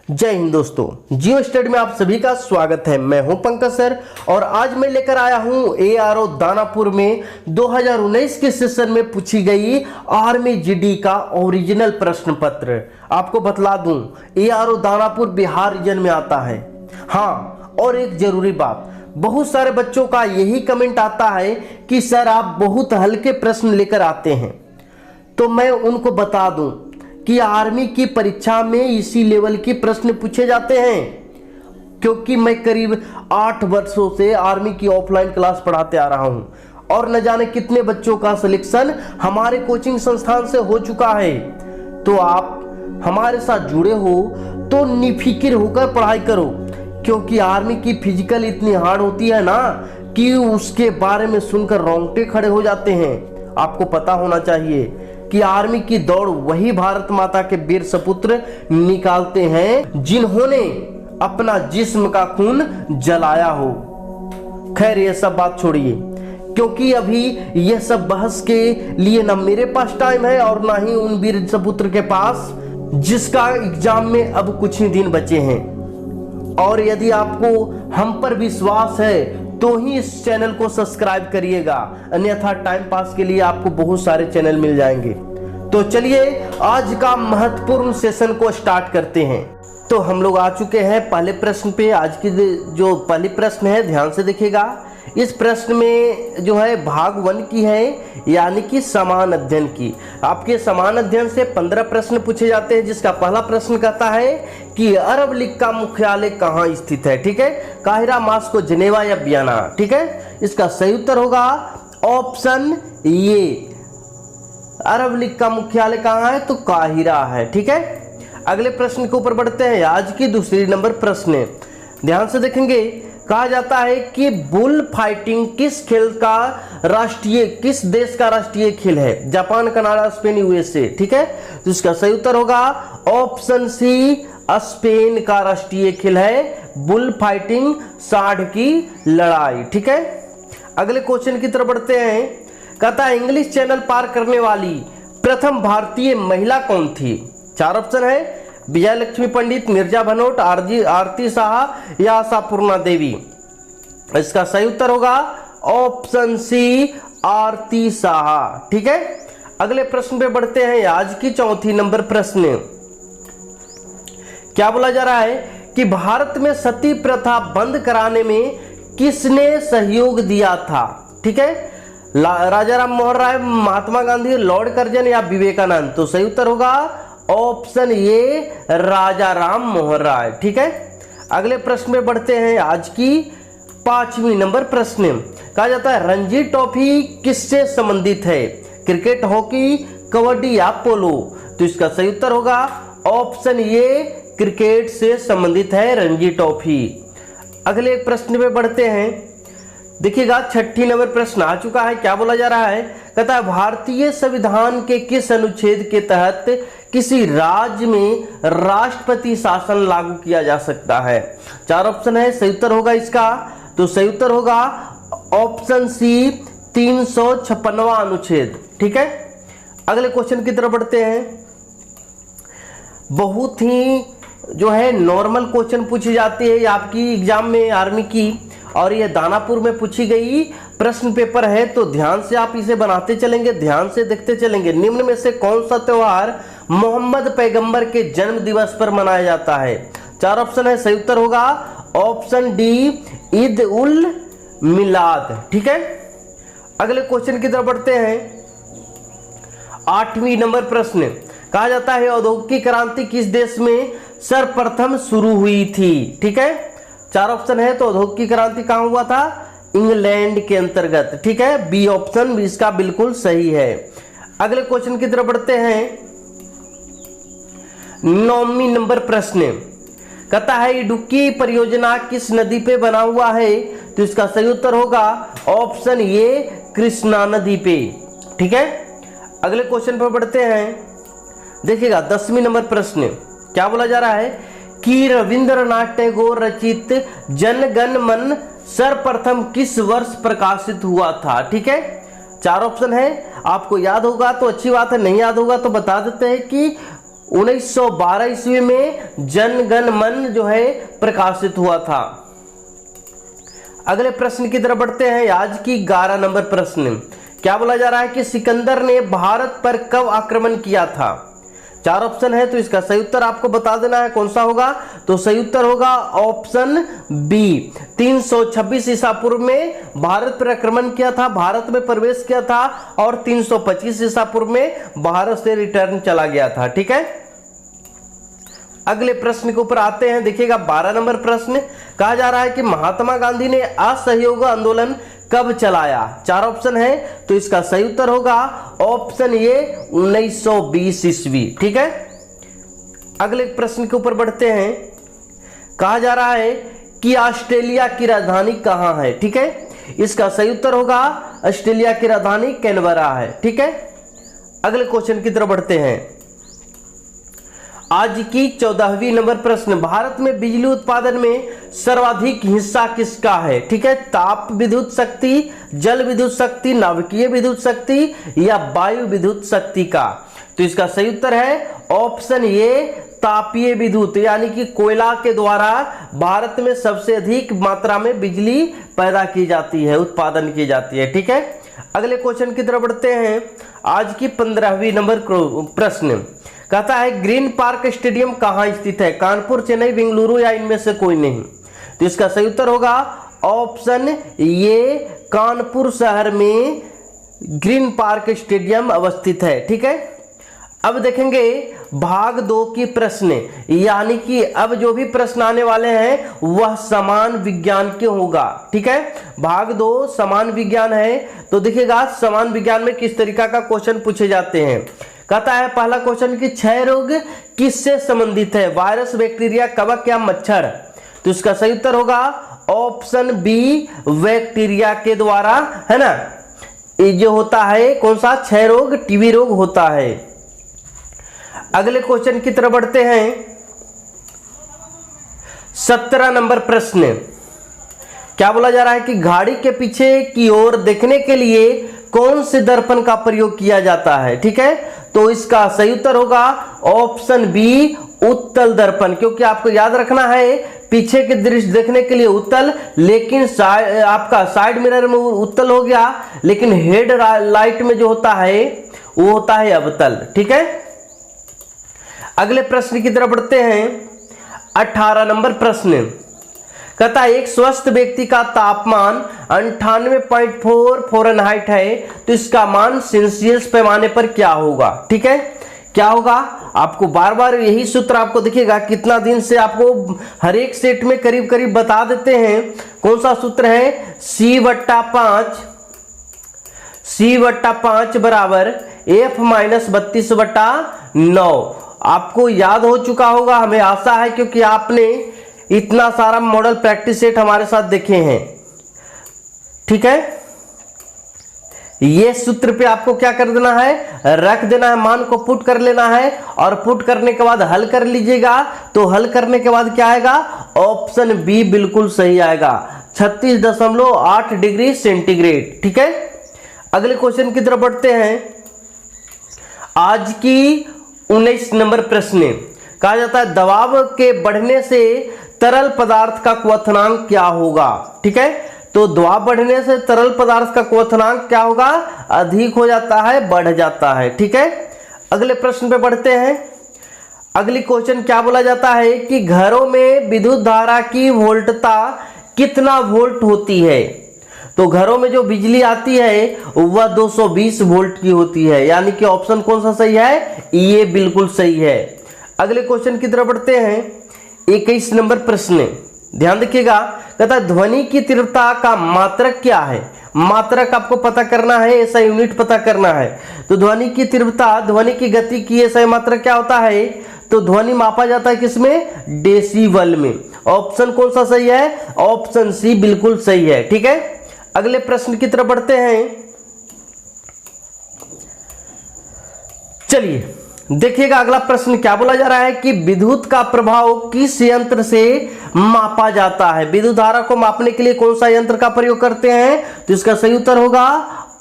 जय हिंद दोस्तों, जियो स्टडी में आप सभी का स्वागत है। मैं हूं पंकज सर और आज मैं लेकर आया हूं ARO दानापुर में 2019 के सेशन में पूछी गई आर्मी जीडी का ओरिजिनल प्रश्न पत्र। आपको बतला दूं, ARO दानापुर बिहार रीजन में आता है। हाँ, और एक जरूरी बात, बहुत सारे बच्चों का यही कमेंट आता है कि सर आप बहुत हल्के प्रश्न लेकर आते हैं। तो मैं उनको बता दूं कि आर्मी की परीक्षा में इसी लेवल के प्रश्न पूछे जाते हैं, क्योंकि मैं करीब 8 वर्षों से आर्मी की ऑफलाइन क्लास पढ़ाते आ रहा हूं और न जाने कितने बच्चों का सिलेक्शन हमारे कोचिंग संस्थान से हो चुका है। तो आप हमारे साथ जुड़े हो तो निफिक्र होकर पढ़ाई करो, क्योंकि आर्मी की फिजिकल इतनी हार्ड होती है ना कि उसके बारे में सुनकर रोंगटे खड़े हो जाते हैं। आपको पता होना चाहिए कि आर्मी की दौड़ वही भारत माता के वीर सपुत्र निकालते हैं जिन्होंने अपना जिस्म का खून जलाया हो। खैर, ये सब बात छोड़िए, क्योंकि अभी ये सब बहस के लिए ना मेरे पास टाइम है और ना ही उन वीर सपुत्र के पास, जिसका एग्जाम में अब कुछ ही दिन बचे हैं। और यदि आपको हम पर विश्वास है तो ही इस चैनल को सब्सक्राइब करिएगा, अन्यथा टाइम पास के लिए आपको बहुत सारे चैनल मिल जाएंगे। तो चलिए आज का महत्वपूर्ण सेशन को स्टार्ट करते हैं। तो हम लोग आ चुके हैं पहले प्रश्न पे। आज की जो पहली प्रश्न है, ध्यान से देखिएगा। इस प्रश्न में जो है भाग 1 की है, यानी कि समान अध्ययन की। आपके समान अध्ययन से 15 प्रश्न पूछे जाते हैं, जिसका पहला प्रश्न कहता है कि अरब लीग का मुख्यालय कहाँ स्थित है। ठीक है, काहिरा, मास्को, जिनेवा या वियना। ठीक है, इसका सही उत्तर होगा ऑप्शन ए। अरब लीग का मुख्यालय कहाँ है? तो काहिरा है। ठीक है, अगले प्रश्न के ऊपर बढ़ते हैं। आज की दूसरी नंबर प्रश्न, ध्यान से देखेंगे। कहा जाता है कि बुल फाइटिंग किस देश का राष्ट्रीय खेल है? Japan, Canada, Spain, USA। ठीक है, तो इसका सही उत्तर होगा ऑप्शन सी, स्पेन का राष्ट्रीय खेल है बुल फाइटिंग, सांड की लड़ाई। ठीक है, अगले क्वेश्चन की तरफ बढ़ते हैं। कहता है इंग्लिश चैनल पार करने वाली प्रथम भारतीय महिला कौन थी? 4 ऑप्शन है, विजय लक्ष्मी पंडित, मिर्जा भनोट, आरती शाह या आशापूर्णा देवी। इसका सही उत्तर होगा ऑप्शन सी, आरती शाह। ठीक है, अगले प्रश्न पे बढ़ते हैं। आज की चौथी नंबर प्रश्न, क्या बोला जा रहा है कि भारत में सती प्रथा बंद कराने में किसने सहयोग दिया था? ठीक है, राजा राम मोहन राय, महात्मा गांधी, लॉर्ड कर्जन या विवेकानंद। तो सही उत्तर होगा ऑप्शन ए, राजा राम मोहन राय। ठीक है, अगले प्रश्न में बढ़ते हैं। आज की 5वीं नंबर प्रश्न, कहा जाता है रणजी ट्रॉफी किससे संबंधित है? क्रिकेट, हॉकी, कबड्डी या पोलो। तो इसका सही उत्तर होगा ऑप्शन ए, क्रिकेट से संबंधित है रणजी ट्रॉफी। अगले प्रश्न में बढ़ते हैं। देखिएगा, 6ठी नंबर प्रश्न आ चुका है। क्या बोला जा रहा है? कहता है भारतीय संविधान के किस अनुच्छेद के तहत किसी राज्य में राष्ट्रपति शासन लागू किया जा सकता है? 4 ऑप्शन है, सही उत्तर होगा इसका, तो सही उत्तर होगा ऑप्शन सी, 356वां अनुच्छेद। ठीक है, अगले क्वेश्चन की तरफ बढ़ते हैं। बहुत ही जो है नॉर्मल क्वेश्चन पूछी जाती है आपकी एग्जाम में आर्मी की, और ये दानापुर में पूछी गई प्रश्न पेपर है, तो ध्यान से आप इसे बनाते चलेंगे, ध्यान से देखते चलेंगे। निम्न में से कौन सा त्योहार मोहम्मद पैगंबर के जन्म दिवस पर मनाया जाता है? 4 ऑप्शन है, सही उत्तर होगा ऑप्शन डी, ईद उल मिलाद। ठीक है, अगले क्वेश्चन की तरफ बढ़ते हैं। 8वीं नंबर प्रश्न, कहा जाता है औद्योगिक क्रांति किस देश में सर्वप्रथम शुरू हुई थी? ठीक है, 4 ऑप्शन है, तो औद्योगिक क्रांति कहां हुआ था? इंग्लैंड के अंतर्गत। ठीक है, बी ऑप्शन इसका बिल्कुल सही है। अगले क्वेश्चन की तरफ बढ़ते हैं। 9वीं नंबर प्रश्न, कहता है इडुक्की परियोजना किस नदी पे बना हुआ है? तो इसका सही उत्तर होगा ऑप्शन ए, कृष्णा नदी पे। ठीक है, अगले क्वेश्चन पर बढ़ते हैं। देखिएगा, 10वीं नंबर प्रश्न, क्या बोला जा रहा है कि रविंद्रनाथ टैगोर रचित जन गण मन सर्वप्रथम किस वर्ष प्रकाशित हुआ था? ठीक है, 4 ऑप्शन है, आपको याद होगा तो अच्छी बात है, नहीं याद होगा तो बता देते हैं कि 1912 ईस्वी में जन गण मन जो है प्रकाशित हुआ था। अगले प्रश्न की तरफ बढ़ते हैं। आज की 11 नंबर प्रश्न, क्या बोला जा रहा है कि सिकंदर ने भारत पर कब आक्रमण किया था? 4 ऑप्शन है, तो इसका सही उत्तर आपको बता देना है। कौन सा होगा? तो सही उत्तर होगा ऑप्शन बी। 326 ईसा पूर्व में भारत पर आक्रमण किया था, भारत में प्रवेश किया था और 325 ईसा पूर्व में भारत से रिटर्न चला गया था। ठीक है, अगले प्रश्न के ऊपर आते हैं। देखिएगा 12 नंबर प्रश्न, कहा जा रहा है कि महात्मा गांधी ने असहयोग आंदोलन कब चलाया? 4 ऑप्शन है, तो इसका सही उत्तर होगा ऑप्शन ए 1920 ईस्वी। ठीक है, अगले प्रश्न के ऊपर बढ़ते हैं। कहा जा रहा है कि ऑस्ट्रेलिया की राजधानी कहां है? ठीक है, इसका सही उत्तर होगा ऑस्ट्रेलिया की राजधानी कैनबरा है। ठीक है, अगले क्वेश्चन की तरफ बढ़ते हैं। आज की 14वीं नंबर प्रश्न, भारत में बिजली उत्पादन में सर्वाधिक हिस्सा किसका है? ठीक है, ताप विद्युत शक्ति, जल विद्युत शक्ति, नाभिकीय विद्युत शक्ति या वायु विद्युत शक्ति का? तो इसका सही उत्तर है ऑप्शन ए तापीय विद्युत, यानी कि कोयला के द्वारा भारत में सबसे अधिक मात्रा में बिजली पैदा की जाती है, उत्पादन की जाती है। ठीक है, अगले क्वेश्चन की तरफ बढ़ते हैं। आज की 15वीं नंबर प्रश्न कहता है ग्रीन पार्क स्टेडियम कहाँ स्थित है? कानपुर, चेन्नई, बेंगलुरु या इनमें से कोई नहीं? तो इसका सही उत्तर होगा ऑप्शन ये कानपुर शहर में ग्रीन पार्क स्टेडियम अवस्थित है। ठीक है, अब देखेंगे भाग 2 की प्रश्न, यानी कि अब जो भी प्रश्न आने वाले हैं वह समान विज्ञान के होगा। ठीक है, भाग 2 समान विज्ञान है। तो देखिएगा समान विज्ञान में किस तरीका का क्वेश्चन पूछे जाते हैं। कहता है पहला क्वेश्चन कि क्षय रोग किससे संबंधित है? वायरस, बैक्टीरिया, कवक या मच्छर? तो इसका सही उत्तर होगा ऑप्शन बी बैक्टीरिया के द्वारा, है ना। ये जो होता है कौन सा? क्षय रोग, टीबी रोग होता है। अगले क्वेश्चन की तरफ बढ़ते हैं। 17 नंबर प्रश्न, क्या बोला जा रहा है कि घड़ी के पीछे की ओर देखने के लिए कौन से दर्पण का प्रयोग किया जाता है? ठीक है, तो इसका सही उत्तर होगा ऑप्शन बी उत्तल दर्पण, क्योंकि आपको याद रखना है पीछे के दृश्य देखने के लिए उत्तल, लेकिन आपका साइड मिरर में उत्तल हो गया, लेकिन हेड लाइट में जो होता है वो होता है अवतल। ठीक है, अगले प्रश्न की तरफ बढ़ते हैं। 18 नंबर प्रश्न कहता है एक स्वस्थ व्यक्ति का तापमान 98.4 फ़ारेनहाइट है, तो इसका मान सेल्सियस पैमाने पर क्या होगा? ठीक है, क्या होगा? आपको बार बार यही सूत्र आपको दिखेगा, कितना दिन से आपको हर एक सेट में करीब करीब बता देते हैं। कौन सा सूत्र है? C/5 बराबर F - 32/9। आपको याद हो चुका होगा, हमें आशा है, क्योंकि आपने इतना सारा मॉडल प्रैक्टिस सेट हमारे साथ देखे हैं। ठीक है, ये सूत्र पे आपको क्या कर देना है? रख देना है, मान को पुट कर लेना है, और पुट करने के बाद हल कर लीजिएगा। तो हल करने के बाद क्या आएगा? ऑप्शन बी बिल्कुल सही आएगा, 36.8 डिग्री सेंटीग्रेड। ठीक है, अगले क्वेश्चन की तरफ बढ़ते हैं। आज की 19 नंबर प्रश्न, कहा जाता है दबाव के बढ़ने से तरल पदार्थ का क्वथनांक क्या होगा? ठीक है, तो दबाव बढ़ने से तरल पदार्थ का क्वथनांक क्या होगा? अधिक हो जाता है, बढ़ जाता है। ठीक है, अगले प्रश्न पे बढ़ते हैं। अगली क्वेश्चन क्या बोला जाता है कि घरों में विद्युत धारा की वोल्टता कितना वोल्ट होती है? तो घरों में जो बिजली आती है वह 220 वोल्ट की होती है, यानी कि ऑप्शन कौन सा सही है? ये बिल्कुल सही है। अगले क्वेश्चन की तरफ बढ़ते हैं। 21 नंबर प्रश्न, ध्यान रखिएगा, कहता है ध्वनि की तीव्रता का मात्रक क्या है? मात्रक आपको पता करना है, ऐसा यूनिट पता करना है। तो ध्वनि की तीव्रता, ध्वनि की गति की ऐसा मात्रक क्या होता है? तो ध्वनि मापा जाता है किसमें? डेसिबल में। ऑप्शन कौन सा सही है? ऑप्शन सी बिल्कुल सही है। ठीक है, अगले प्रश्न की तरफ बढ़ते हैं। चलिए देखिएगा अगला प्रश्न क्या बोला जा रहा है कि विद्युत का प्रभाव किस यंत्र से मापा जाता है? विद्युत धारा को मापने के लिए कौन सा यंत्र का प्रयोग करते हैं? तो इसका सही उत्तर होगा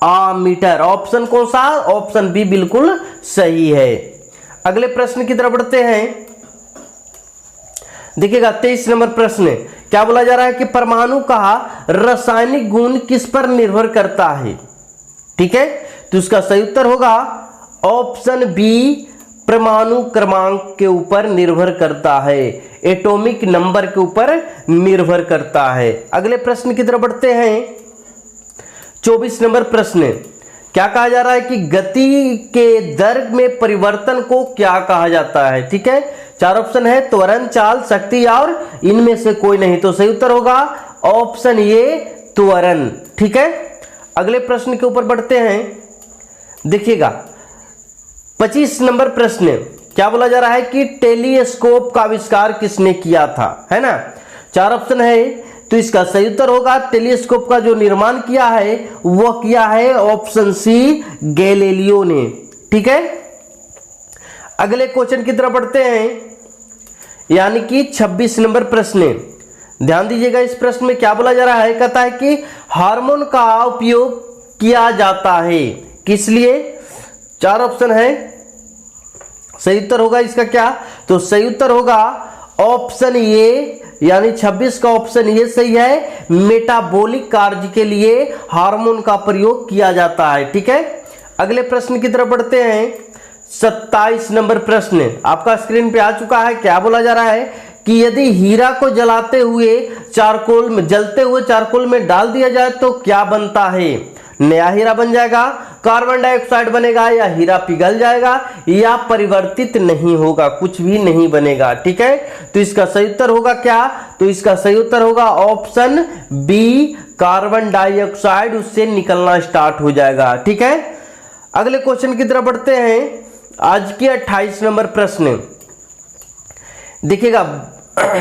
आमीटर। ऑप्शन कौन सा? ऑप्शन बी बिल्कुल सही है। अगले प्रश्न की तरफ बढ़ते हैं। देखिएगा 23 नंबर प्रश्न क्या बोला जा रहा है कि परमाणु का रासायनिक गुण किस पर निर्भर करता है। ठीक है, तो इसका सही उत्तर होगा ऑप्शन बी, परमाणु क्रमांक के ऊपर निर्भर करता है, एटॉमिक नंबर के ऊपर निर्भर करता है। अगले प्रश्न की तरफ बढ़ते हैं। 24 नंबर प्रश्न क्या कहा जा रहा है कि गति के दर में परिवर्तन को क्या कहा जाता है। ठीक है, 4 ऑप्शन है, त्वरण, चाल, शक्ति और इनमें से कोई नहीं। तो सही उत्तर होगा ऑप्शन ए, त्वरण। ठीक है, अगले प्रश्न के ऊपर बढ़ते हैं। देखिएगा 25 नंबर प्रश्न क्या बोला जा रहा है कि टेलीस्कोप का आविष्कार किसने किया था, है ना। 4 ऑप्शन है, तो इसका सही उत्तर होगा टेलीस्कोप का जो निर्माण किया है वह किया है ऑप्शन सी, गैलीलियो ने। ठीक है, अगले क्वेश्चन की तरफ बढ़ते हैं, यानी कि 26 नंबर प्रश्न। ध्यान दीजिएगा, इस प्रश्न में क्या बोला जा रहा है, कहता है कि हार्मोन का उपयोग किया जाता है किस लिए। 4 ऑप्शन है, सही उत्तर होगा इसका क्या, तो सही उत्तर होगा ऑप्शन ए, यानी 26 का ऑप्शन ये सही है, मेटाबॉलिक कार्य के लिए हार्मोन का प्रयोग किया जाता है। ठीक है, अगले प्रश्न की तरफ बढ़ते हैं। 27 नंबर प्रश्न आपका स्क्रीन पे आ चुका है। क्या बोला जा रहा है कि यदि हीरा को जलते हुए चारकोल में डाल दिया जाए तो क्या बनता है। नया हीरा बन जाएगा, कार्बन डाइऑक्साइड बनेगा, या हीरा पिघल जाएगा, या परिवर्तित नहीं होगा, कुछ भी नहीं बनेगा। ठीक है, तो इसका सही उत्तर होगा क्या, तो इसका सही उत्तर होगा ऑप्शन बी, कार्बन डाइऑक्साइड उससे निकलना स्टार्ट हो जाएगा। ठीक है, अगले क्वेश्चन की तरफ बढ़ते हैं। आज की 28 नंबर प्रश्न देखिएगा,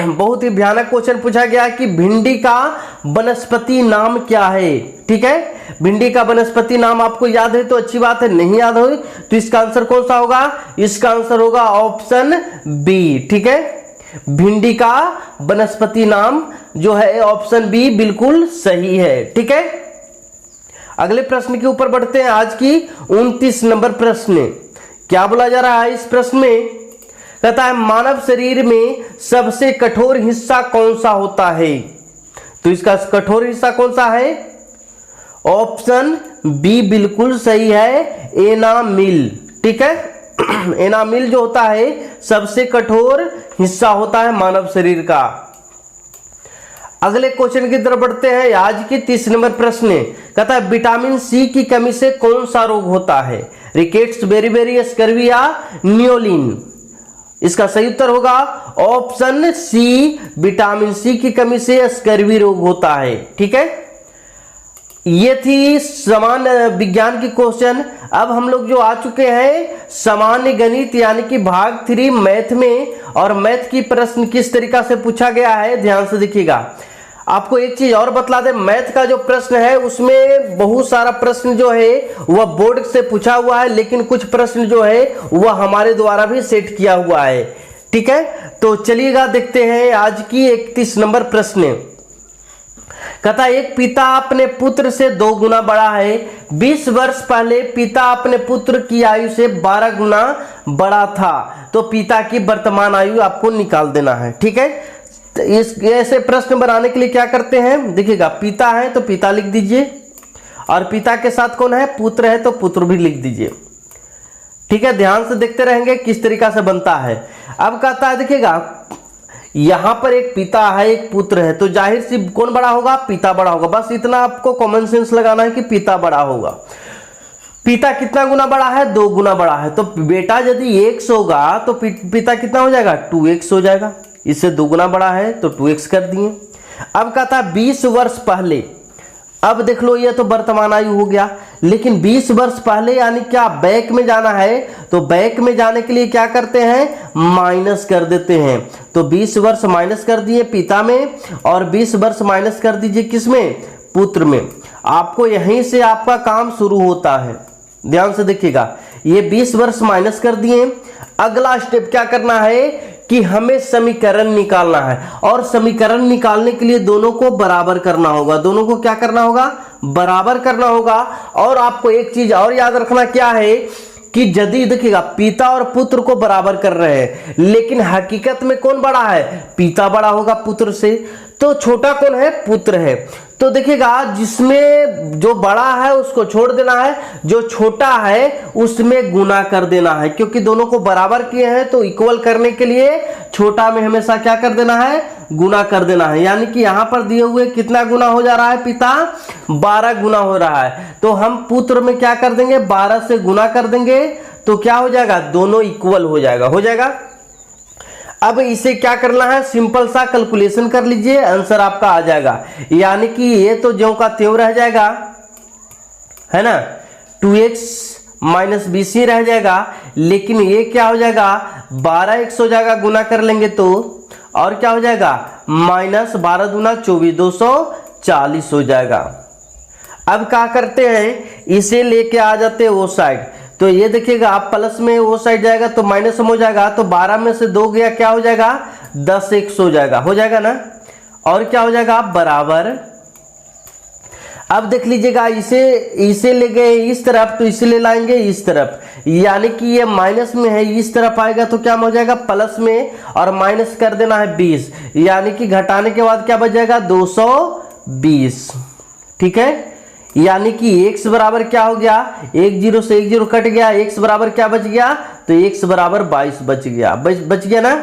बहुत ही भयानक क्वेश्चन पूछा गया कि भिंडी का वनस्पति नाम क्या है। ठीक है, भिंडी का वनस्पति नाम आपको याद है तो अच्छी बात है, नहीं याद हो तो इसका आंसर कौन सा होगा, इसका आंसर होगा ऑप्शन बी। ठीक है, भिंडी का वनस्पति नाम जो है ऑप्शन बी बिल्कुल सही है। ठीक है, अगले प्रश्न के ऊपर बढ़ते हैं। आज की 29 नंबर प्रश्न क्या बोला जा रहा है इस प्रश्न में, कहता है मानव शरीर में सबसे कठोर हिस्सा कौन सा होता है। तो इसका कठोर हिस्सा कौन सा है, ऑप्शन बी बिल्कुल सही है, एनामिल। ठीक है, एनामिल जो होता है सबसे कठोर हिस्सा होता है मानव शरीर का। अगले क्वेश्चन की तरफ बढ़ते हैं। आज की 30 नंबर प्रश्न कहता है विटामिन सी की कमी से कौन सा रोग होता है, रिकेट्स, बेरीबेरी, स्कर्वी या नियोलिन। इसका सही उत्तर होगा ऑप्शन सी, विटामिन सी की कमी से स्कर्वी रोग होता है। ठीक है, ये थी सामान्य विज्ञान की क्वेश्चन। अब हम लोग जो आ चुके हैं सामान्य गणित यानी कि भाग 3 मैथ में, और मैथ की प्रश्न किस तरीका से पूछा गया है ध्यान से देखिएगा। आपको एक चीज और बतला दे, मैथ का जो प्रश्न है उसमें बहुत सारा प्रश्न जो है वह बोर्ड से पूछा हुआ है, लेकिन कुछ प्रश्न जो है वह हमारे द्वारा भी सेट किया हुआ है। ठीक है, तो चलिएगा देखते हैं आज की 31 नंबर प्रश्न। कहता एक पिता अपने पुत्र से 2 गुना बड़ा है। 20 वर्ष पहले पिता अपने पुत्र की आयु से 12 गुना बड़ा था, तो पिता की वर्तमान आयु आपको निकाल देना है। ठीक है, तो इस ऐसे प्रश्न बनाने के लिए क्या करते हैं, देखिएगा पिता है तो पिता लिख दीजिए, और पिता के साथ कौन है, पुत्र है तो पुत्र भी लिख दीजिए। ठीक है, ध्यान से देखते रहेंगे किस तरीका से बनता है। अब कहता है देखिएगा यहां पर एक पिता है एक पुत्र है, तो जाहिर सी कौन बड़ा होगा, पिता बड़ा होगा। बस इतना आपको कॉमन सेंस लगाना है कि पिता बड़ा होगा। पिता कितना गुना बड़ा है, 2 गुना बड़ा है, तो बेटा यदि x होगा तो पिता कितना हो जाएगा, 2x हो जाएगा। इससे 2 गुना बड़ा है तो 2x कर दिए। अब कहता है 20 वर्ष पहले, अब देख लो ये तो वर्तमान आयु हो गया, लेकिन 20 वर्ष पहले यानी क्या बैक में जाना है, तो बैक में जाने के लिए क्या करते हैं, माइनस कर देते हैं। तो 20 वर्ष माइनस कर दिए पिता में, और 20 वर्ष माइनस कर दीजिए किसमें, पुत्र में। आपको यहीं से आपका काम शुरू होता है, ध्यान से देखिएगा। ये 20 वर्ष माइनस कर दिए। अगला स्टेप क्या करना है कि हमें समीकरण निकालना है, और समीकरण निकालने के लिए दोनों को बराबर करना होगा। दोनों को क्या करना होगा, बराबर करना होगा। और आपको एक चीज और याद रखना क्या है कि यदि देखिएगा पिता और पुत्र को बराबर कर रहे हैं, लेकिन हकीकत में कौन बड़ा है, पिता बड़ा होगा पुत्र से, तो छोटा कौन है, पुत्र है। तो देखिएगा जिसमें जो बड़ा है उसको छोड़ देना है, जो छोटा है उसमें गुना कर देना है, क्योंकि दोनों को बराबर किए हैं तो इक्वल करने के लिए छोटा में हमेशा क्या कर देना है, गुना कर देना है। यानी कि यहां पर दिए हुए कितना गुना हो जा रहा है, पिता 12 गुना हो रहा है, तो हम पुत्र में क्या कर देंगे, 12 से गुना कर देंगे, तो क्या हो जाएगा, दोनों इक्वल हो जाएगा। अब इसे क्या करना है, सिंपल सा कैलकुलेशन कर लीजिए, आंसर आपका आ जाएगा। यानी कि ये तो ज्यों का त्यों रह जाएगा, है ना, 2x माइनस BC रह जाएगा, लेकिन ये क्या हो जाएगा, 12x हो जाएगा, गुना कर लेंगे तो, और क्या हो जाएगा, माइनस 12 दूना 24, 240 हो जाएगा। अब क्या करते हैं, इसे लेके आ जाते हैं वो साइड, तो ये देखिएगा आप प्लस में वो साइड जाएगा तो माइनस में हो जाएगा, तो 12 में से 2 गया, क्या हो जाएगा, 10x हो जाएगा ना, और क्या हो जाएगा, बराबर। अब देख लीजिएगा इसे ले गए इस तरफ, तो इसे ले लाएंगे इस तरफ, यानी कि ये माइनस में है, इस तरफ आएगा तो क्या हो जाएगा, प्लस में, और माइनस कर देना है 20, यानी कि घटाने के बाद क्या बच जाएगा, 220। ठीक है, यानी कि x बराबर क्या हो गया, 1 0 से 1 0 कट गया, x बराबर क्या बच गया, तो x बराबर 22 बच गया ना।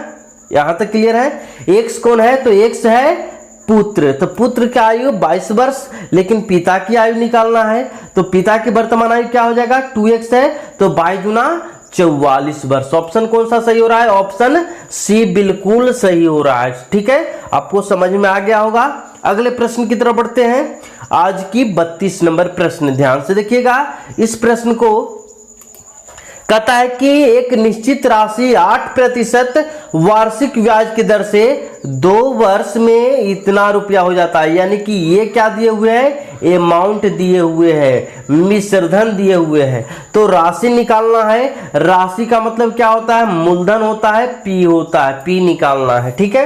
यहां तक क्लियर है। x कौन है, तो x है पुत्र, तो पुत्र की आयु 22 वर्ष, लेकिन पिता की आयु निकालना है, तो पिता की वर्तमान आयु क्या हो जाएगा, 2x है, तो 22 दूना 44 वर्ष। ऑप्शन कौन सा सही हो रहा है, ऑप्शन सी बिल्कुल सही हो रहा है। ठीक है, आपको समझ में आ गया होगा। अगले प्रश्न की तरफ बढ़ते हैं, आज की 32 नंबर प्रश्न, ध्यान से देखिएगा। इस प्रश्न को कहता है कि एक निश्चित राशि 8% वार्षिक ब्याज की दर से 2 वर्ष में इतना रुपया हो जाता है। यानी कि ये क्या दिए हुए हैं, अमाउंट दिए हुए हैं, मिश्रधन दिए हुए हैं, तो राशि निकालना है। राशि का मतलब क्या होता है, मूलधन होता है, पी होता है, पी निकालना है। ठीक है,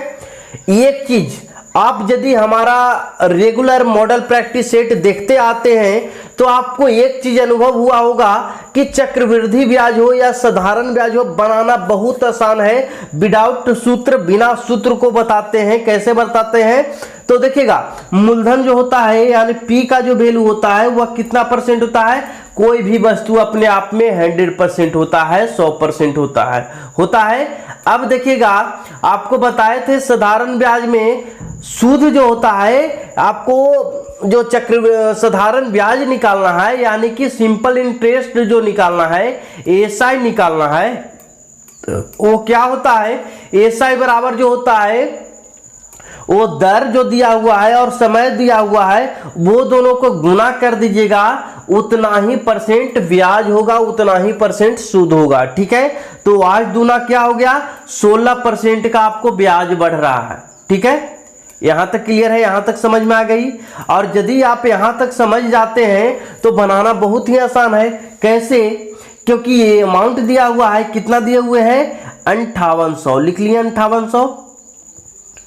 एक चीज आप यदि हमारा रेगुलर मॉडल प्रैक्टिस सेट देखते आते हैं तो आपको एक चीज अनुभव हुआ होगा कि चक्रवृद्धि ब्याज हो या साधारण ब्याज हो, बनाना बहुत आसान है। विदाउट सूत्र, बिना सूत्र को बताते हैं। कैसे बताते हैं, तो देखिएगा मूलधन जो होता है यानी पी का जो वैल्यू होता है वह कितना परसेंट होता है, कोई भी वस्तु अपने आप में 100% होता है, 100% होता है। अब देखिएगा आपको बताए थे साधारण ब्याज में सूद जो होता है, आपको जो साधारण ब्याज निकालना है, यानी कि सिंपल इंटरेस्ट जो निकालना है, एसआई निकालना है, वो क्या होता है, एसआई बराबर जो होता है वो दर जो दिया हुआ है और समय दिया हुआ है वो दोनों को गुना कर दीजिएगा, उतना ही परसेंट ब्याज होगा, उतना ही परसेंट सूद होगा। ठीक है, तो आज दूना क्या हो गया, 16% का आपको ब्याज बढ़ रहा है। ठीक है, यहां तक क्लियर है, यहां तक समझ में आ गई। और यदि आप यहां तक समझ जाते हैं तो बनाना बहुत ही आसान है। कैसे, क्योंकि ये अमाउंट दिया हुआ है, कितना दिए हुए हैं, 5800, लिख लिए 5800,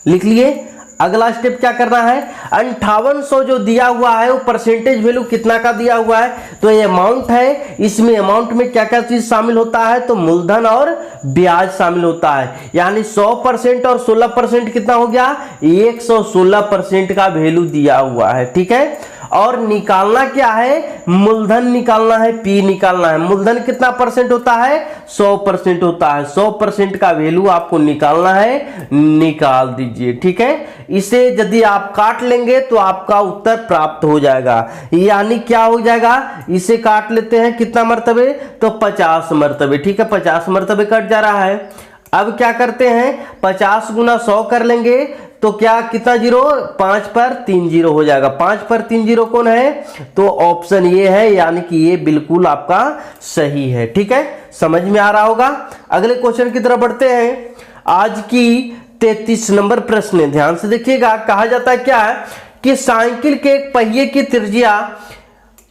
लिख लिए। अगला स्टेप क्या करना है, 5800 जो दिया हुआ है वो परसेंटेज वैल्यू कितना का दिया हुआ है, तो ये अमाउंट है। इसमें अमाउंट में क्या क्या चीज शामिल होता है, तो मूलधन और ब्याज शामिल होता है। यानी 100% और 16% कितना हो गया, 116% का वैल्यू दिया हुआ है। ठीक है, और निकालना क्या है, मूलधन निकालना है, पी निकालना है। मूलधन कितना परसेंट होता है, 100% होता है। 100% का वैल्यू आपको निकालना है, निकाल दीजिए। ठीक है, इसे यदि आप काट लेंगे तो आपका उत्तर प्राप्त हो जाएगा। यानी क्या हो जाएगा, इसे काट लेते हैं कितना मर्तबे, तो 50 मर्तबे। ठीक है, 50 मर्तबे कट जा रहा है। अब क्या करते हैं, 50 गुना 100 कर लेंगे तो क्या कितना जीरो, 5 पर 3 जीरो हो जाएगा। 5 पर 3 जीरो कौन है, तो ऑप्शन ये है, यानी कि ये बिल्कुल आपका सही है। ठीक है, समझ में आ रहा होगा। अगले क्वेश्चन की तरफ बढ़ते हैं। आज की 33 नंबर प्रश्न, ध्यान से देखिएगा। कहा जाता है क्या है कि साइकिल के एक पहिए की त्रिज्या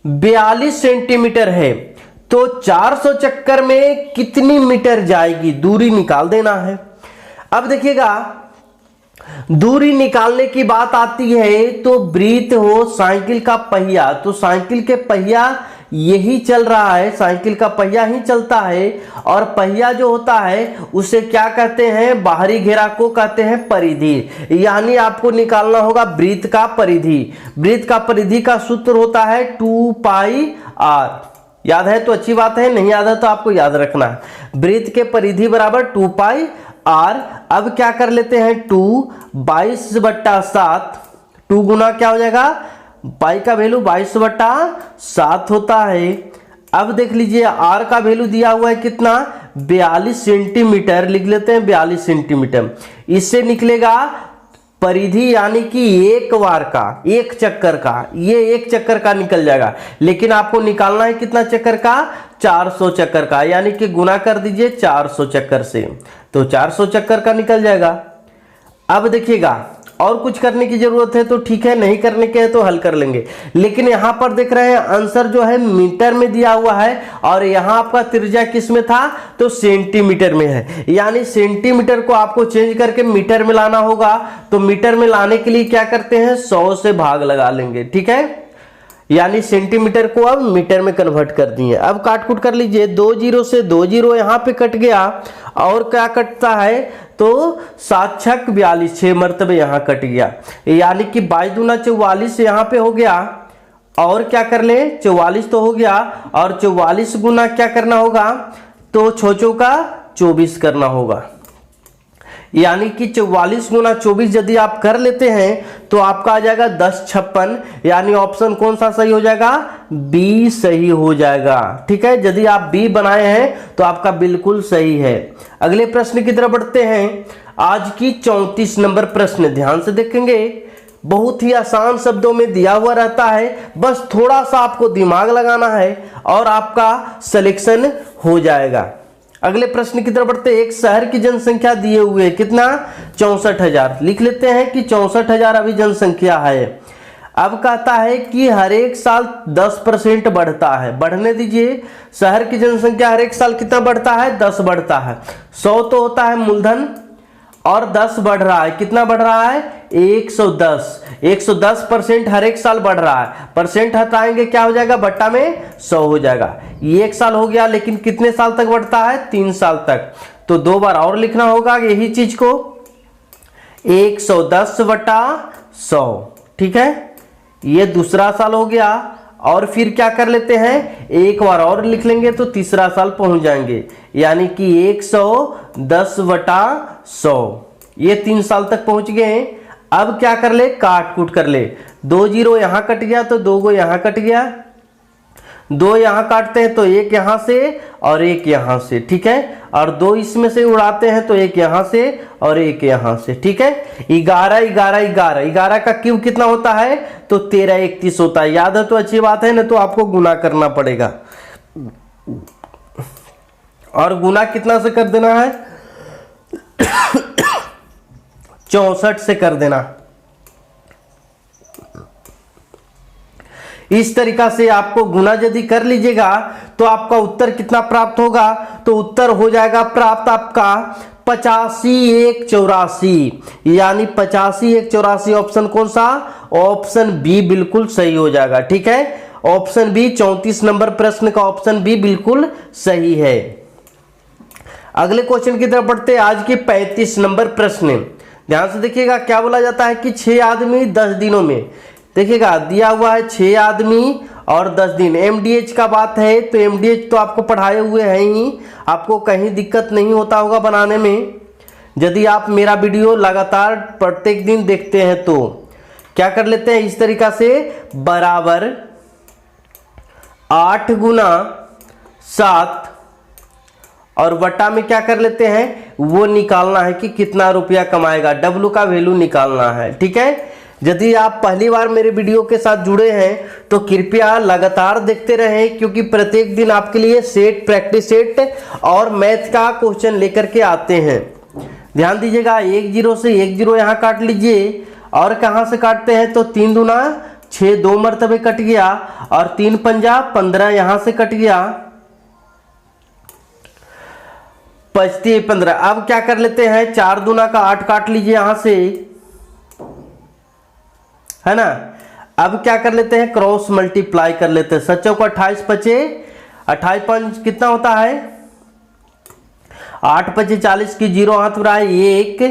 42 सेंटीमीटर है, तो 400 चक्कर में कितनी मीटर जाएगी, दूरी निकाल देना है। अब देखिएगा दूरी निकालने की बात आती है तो वृत्त हो साइकिल का पहिया, तो साइकिल के पहिया यही चल रहा है, साइकिल का पहिया ही चलता है, और पहिया जो होता है उसे क्या कहते हैं, बाहरी घेरा को कहते हैं परिधि। यानी आपको निकालना होगा वृत्त का परिधि। वृत्त का परिधि का सूत्र होता है 2 पाई आर। याद है तो अच्छी बात है, नहीं याद है तो आपको याद रखना है। वृत्त के परिधि बराबर 2 पाई आर। अब क्या कर लेते हैं, 2 22/7, 2 गुना क्या हो जाएगा, पाई का वैल्यू 22/7 होता है। अब देख लीजिए आर का वैल्यू दिया हुआ है कितना, 42 सेंटीमीटर, लिख लेते हैं 42 सेंटीमीटर। इससे निकलेगा परिधि, यानी कि एक बार का, एक चक्कर का, ये एक चक्कर का निकल जाएगा, लेकिन आपको निकालना है कितना चक्कर का, 400 चक्कर का, यानी कि गुना कर दीजिए 400 चक्कर से, तो 400 चक्कर का निकल जाएगा। अब देखिएगा और कुछ करने की जरूरत है तो ठीक है, नहीं करने के है तो हल कर लेंगे, लेकिन यहां पर देख रहे हैं आंसर जो है मीटर में दिया हुआ है, और यहां आपका त्रिज्या किस में था, तो सेंटीमीटर में है। यानी सेंटीमीटर को आपको चेंज करके मीटर में लाना होगा, तो मीटर में लाने के लिए क्या करते हैं, 100 से भाग लगा लेंगे, ठीक है। यानी सेंटीमीटर को अब मीटर में कन्वर्ट कर दिए। अब काट कुट कर लीजिए, 2 जीरो से 2 जीरो यहाँ पे कट गया, और क्या कटता है, तो 7 छक 42, 6 मरतबे यहाँ कट गया, यानी कि 22 दूना 44 यहाँ पे हो गया, और क्या कर ले, 44 तो हो गया, और 44 गुना क्या करना होगा, तो 6 चौका 24 करना होगा। यानी कि 44 गुना 24 यदि आप कर लेते हैं तो आपका आ जाएगा 1056, यानी ऑप्शन कौन सा सही हो जाएगा, बी सही हो जाएगा, ठीक है। यदि आप बी बनाए हैं तो आपका बिल्कुल सही है। अगले प्रश्न की तरफ बढ़ते हैं। आज की 34 नंबर प्रश्न ध्यान से देखेंगे, बहुत ही आसान शब्दों में दिया हुआ रहता है, बस थोड़ा सा आपको दिमाग लगाना है और आपका सिलेक्शन हो जाएगा। अगले प्रश्न की तरफ बढ़ते, एक शहर की जनसंख्या दिए हुए कितना, 64,000, लिख लेते हैं कि 64,000 अभी जनसंख्या है। अब कहता है कि हर एक साल 10% बढ़ता है, बढ़ने दीजिए। शहर की जनसंख्या हर एक साल कितना बढ़ता है, 10 बढ़ता है। 100 तो होता है मूलधन, और 10 बढ़ रहा है, कितना बढ़ रहा है, 110। 110% हर एक साल बढ़ रहा है, परसेंट हटाएंगे क्या हो जाएगा, बट्टा में 100 हो जाएगा। ये एक साल हो गया, लेकिन कितने साल तक बढ़ता है, 3 साल तक, तो 2 बार और लिखना होगा यही चीज को, 110/100, ठीक है। ये दूसरा साल हो गया, और फिर क्या कर लेते हैं, एक बार और लिख लेंगे तो तीसरा साल पहुंच जाएंगे, यानी कि 110/100, ये 3 साल तक पहुंच गए। अब क्या कर ले, काट कूट कर ले, 2 जीरो यहां कट गया तो 2 गो यहां कट गया, 2 यहां काटते हैं तो 1 यहां से और 1 यहां से, ठीक है, और 2 इसमें से उड़ाते हैं तो 1 यहां से और 1 यहां से, ठीक है। 11 11 11 11 का क्यूब कितना होता है, तो 13 31 होता है। याद है तो अच्छी बात है, ना तो आपको गुना करना पड़ेगा, और गुना कितना से कर देना है, 64 से कर देना। इस तरीका से आपको गुना यदि कर लीजिएगा तो आपका उत्तर कितना प्राप्त होगा, तो उत्तर हो जाएगा प्राप्त आपका 85,184, यानी 85,184। ऑप्शन कौन सा, ऑप्शन बी बिल्कुल सही हो जाएगा, ठीक है। ऑप्शन बी 34 नंबर प्रश्न का ऑप्शन बी बिल्कुल सही है। अगले क्वेश्चन की तरफ बढ़ते हैं। आज के 35 नंबर प्रश्न, ध्यान से देखिएगा, क्या बोला जाता है कि 6 आदमी 10 दिनों में, देखिएगा दिया हुआ है 6 आदमी और 10 दिन। एमडीएच का बात है तो एमडीएच तो आपको पढ़ाए हुए हैं ही, आपको कहीं दिक्कत नहीं होता होगा बनाने में, यदि आप मेरा वीडियो लगातार प्रत्येक दिन देखते हैं तो। क्या कर लेते हैं इस तरीका से, बराबर 8 गुना 7, और बटा में क्या कर लेते हैं, वो निकालना है कि कितना रुपया कमाएगा, डब्लू का वैल्यू निकालना है, ठीक है। यदि आप पहली बार मेरे वीडियो के साथ जुड़े हैं तो कृपया लगातार देखते रहें, क्योंकि प्रत्येक दिन आपके लिए सेट, प्रैक्टिस सेट और मैथ का क्वेश्चन लेकर के आते हैं। ध्यान दीजिएगा, 1 जीरो से 1 जीरो यहाँ काट लीजिए, और कहाँ से काटते हैं, तो 3 दूना 6, 2 मरतबे कट गया, और 3 पंजा 15 यहाँ से कट गया, 25 15। अब क्या कर लेते हैं, 4 दूना का 8 काट लीजिए यहाँ से, है ना। अब क्या कर लेते हैं, क्रॉस मल्टीप्लाई कर लेते हैं। सच्चों को 28 पचे 28 5 कितना होता है, 8 पचे 40 की 0 हाथ में रहा है 1,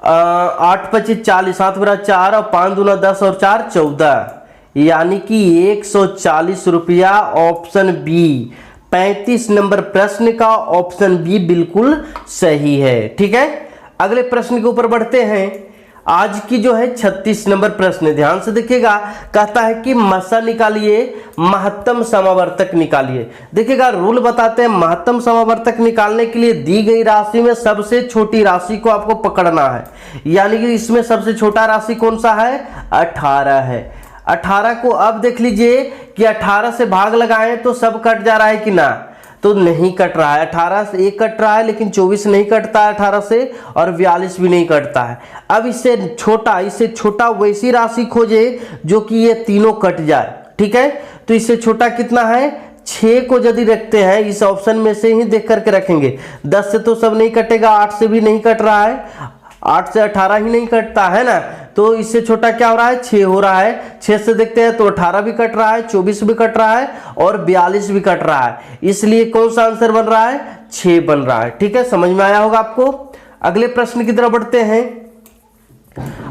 8 पचे 40 हाथ में रहा 4 और 5 दूना 10 और 4 14, यानी कि 140 रुपया। ऑप्शन बी 35 नंबर प्रश्न का ऑप्शन बी बिल्कुल सही है। ठीक है, अगले प्रश्न के ऊपर बढ़ते हैं। आज की जो है 36 नंबर प्रश्न, ध्यान से देखिएगा। कहता है कि मसा निकालिए, महत्तम समावर्तक निकालिए। देखिएगा रूल बताते हैं, महत्तम समावर्तक निकालने के लिए दी गई राशि में सबसे छोटी राशि को आपको पकड़ना है। यानी कि इसमें सबसे छोटा राशि कौन सा है, 18 है। 18 को अब देख लीजिए कि 18 से भाग लगाएं तो सब कट जा रहा है कि ना, तो नहीं कट रहा है। 18 से 1 कट रहा है, लेकिन 24 नहीं कटता है 18 से, और 42 भी नहीं कटता है। अब इससे छोटा वैसी राशि खोजे जो कि ये तीनों कट जाए। ठीक है, तो इससे छोटा कितना है, 6 को यदि रखते हैं, इस ऑप्शन में से ही देख करके रखेंगे। 10 से तो सब नहीं कटेगा, 8 से भी नहीं कट रहा है, 8 से 18 ही नहीं कटता है ना, तो इससे छोटा क्या हो रहा है, 6 हो रहा है। 6 से देखते हैं तो 18 भी कट रहा है, 24 भी कट रहा है और 42 भी कट रहा है। इसलिए कौन सा आंसर बन रहा है, 6 बन रहा है। ठीक है, समझ में आया होगा आपको। अगले प्रश्न की तरफ बढ़ते हैं।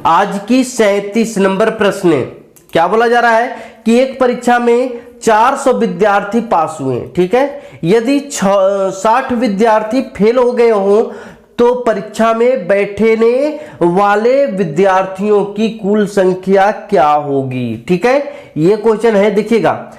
आज की 37 नंबर प्रश्न, क्या बोला जा रहा है कि एक परीक्षा में 400 विद्यार्थी पास हुए। ठीक है, यदि 60 विद्यार्थी फेल हो गए हों तो परीक्षा में बैठने वाले विद्यार्थियों की कुल संख्या क्या होगी। ठीक है, यह क्वेश्चन है। देखिएगा